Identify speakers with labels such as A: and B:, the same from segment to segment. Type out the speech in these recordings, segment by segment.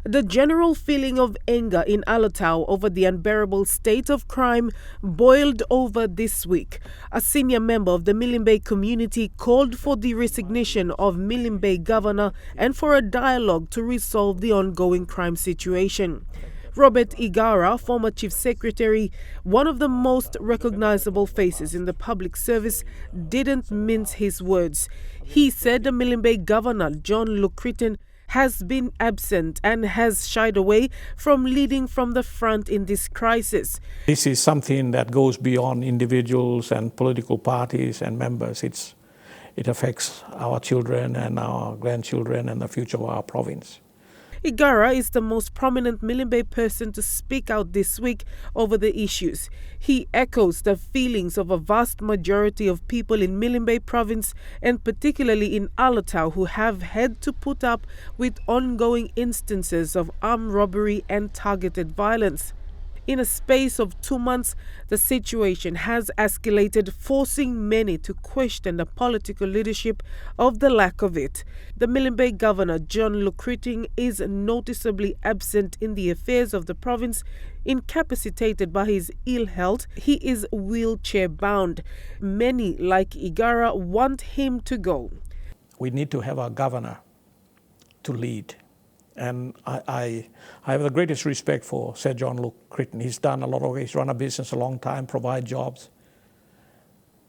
A: The general feeling of anger in Alotau over the unbearable state of crime boiled over this week. A senior member of the Milne Bay community called for the resignation of Milne Bay governor and for a dialogue to resolve the ongoing crime situation. Robert Igara, former chief secretary, one of the most recognizable faces in the public service, didn't mince his words. He said the Milne Bay governor, John Lucretin, has been absent and has shied away from leading from the front in this crisis.
B: This is something that goes beyond individuals and political parties and members. It affects our children and our grandchildren and the future of our province.
A: Igara is the most prominent Milne Bay person to speak out this week over the issues. He echoes the feelings of a vast majority of people in Milne Bay province and particularly in Alotau who have had to put up with ongoing instances of armed robbery and targeted violence. In a space of 2 months, the situation has escalated, forcing many to question the political leadership of the lack of it. The Milne Bay governor, John Lucretin, is noticeably absent in the affairs of the province. Incapacitated by his ill health, he is wheelchair-bound. Many, like Igara, want him to go.
B: We need to have a governor to lead. And I have the greatest respect for Sir John Lucretin. He's done a lot of, he's run a business a long time, provide jobs.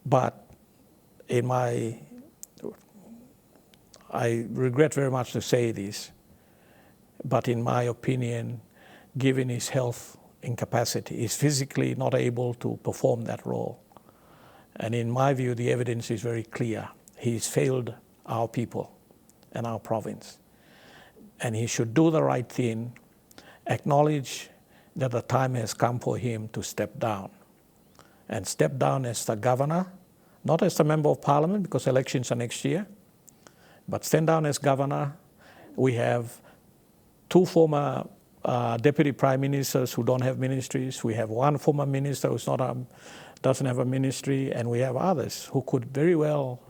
B: But I regret very much to say this, but in my opinion, given his health incapacity, he's physically not able to perform that role. And in my view, the evidence is very clear. He's failed our people and our province. And he should do the right thing, acknowledge that the time has come for him to step down. And step down as the governor, not as the member of parliament because elections are next year, but stand down as governor. We have 2 former deputy prime ministers who don't have ministries. We have 1 former minister who's doesn't have a ministry, and we have others who could very well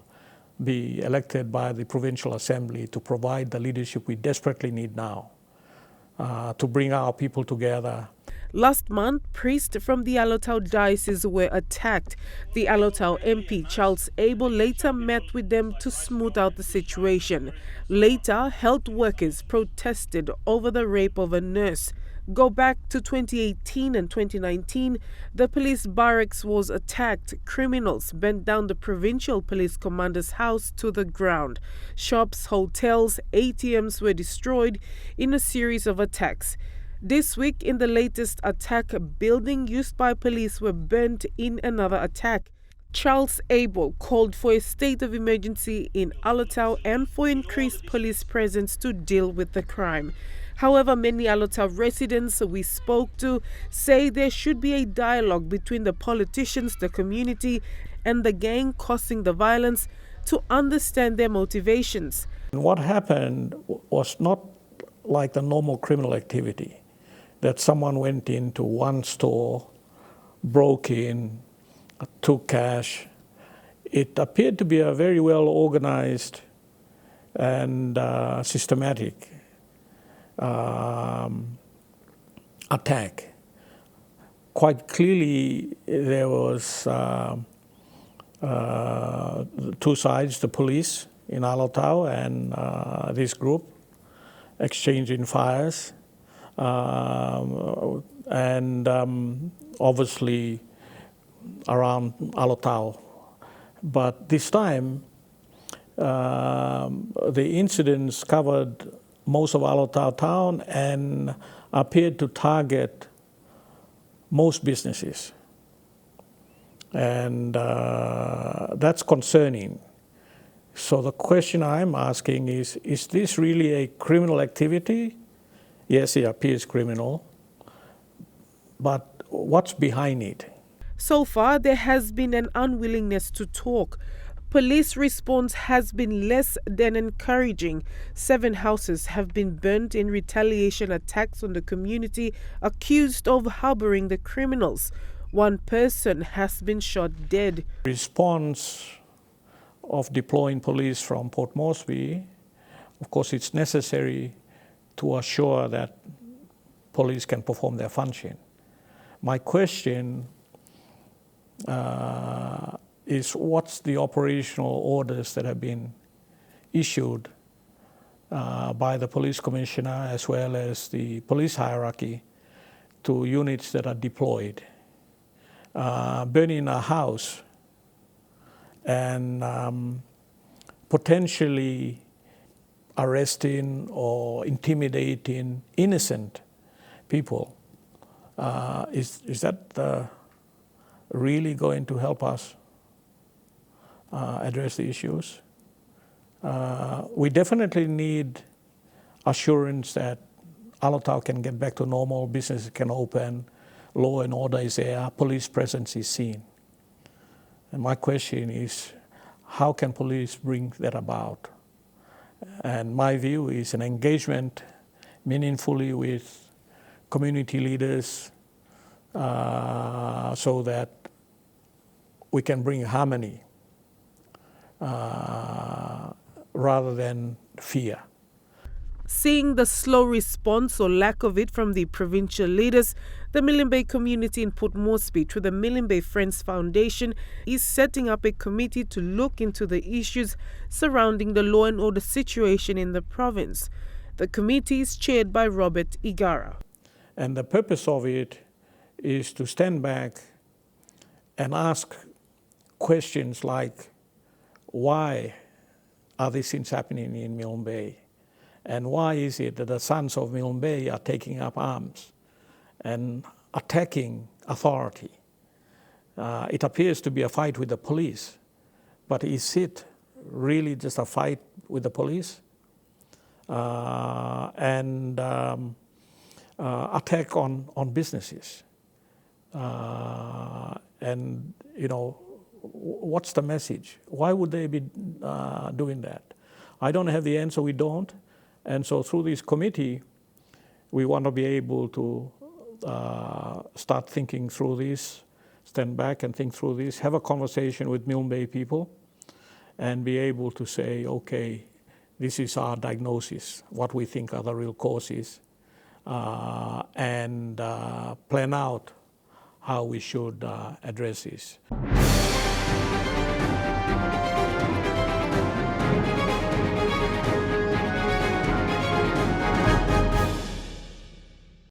B: be elected by the provincial assembly to provide the leadership we desperately need now to bring our people together.
A: Last month, priests from the Alotau diocese were attacked. The Alotau MP, Charles Abel, later met with them to smooth out the situation. Later, health workers protested over the rape of a nurse. Go back to 2018 and 2019, the police barracks was attacked. Criminals bent down the provincial police commander's house to the ground. Shops, hotels, ATMs were destroyed in a series of attacks. This week, in the latest attack, a building used by police were burnt in another attack. Charles Abel called for a state of emergency in Alotau and for increased police presence to deal with the crime. However, many Alotau residents we spoke to say there should be a dialogue between the politicians, the community, and the gang causing the violence to understand their motivations.
B: What happened was not like the normal criminal activity, that someone went into one store, broke in, took cash. It appeared to be a very well organized and systematic attack. Quite clearly, there was 2 sides, the police in Alotau and this group exchanging fires, and obviously around Alotau. But this time, the incidents covered most of Alotau Town and appeared to target most businesses. And that's concerning. So the question I'm asking is this really a criminal activity? Yes, it appears criminal, but what's behind it?
A: So far, there has been an unwillingness to talk. Police response has been less than encouraging. 7 houses have been burnt in retaliation attacks on the community accused of harboring the criminals. 1 person has been shot dead.
B: Response of deploying police from Port Moresby, of course it's necessary to assure that police can perform their function. My question is, what's the operational orders that have been issued by the police commissioner as well as the police hierarchy to units that are deployed? Burning a house and potentially arresting or intimidating innocent people, is that really going to help us address the issues? We definitely need assurance that Alotau can get back to normal, businesses can open, law and order is there, police presence is seen. And my question is, how can police bring that about? And my view is an engagement meaningfully with community leaders so that we can bring harmony rather than fear.
A: Seeing the slow response or lack of it from the provincial leaders, the Milne Bay community in Port Moresby, through the Milne Bay Friends Foundation, is setting up a committee to look into the issues surrounding the law and order situation in the province. The committee is chaired by Robert Igara.
B: And the purpose of it is to stand back and ask questions like, why are these things happening in Milne Bay? And why is it that the sons of Milne Bay are taking up arms and attacking authority? It appears to be a fight with the police, but is it really just a fight with the police? And attack on businesses. And, you know, what's the message? Why would they be doing that? I don't have the answer, we don't. And so through this committee, we want to be able to start thinking through this, stand back and think through this, have a conversation with Milne Bay people, and be able to say, okay, this is our diagnosis, what we think are the real causes, and plan out how we should address this.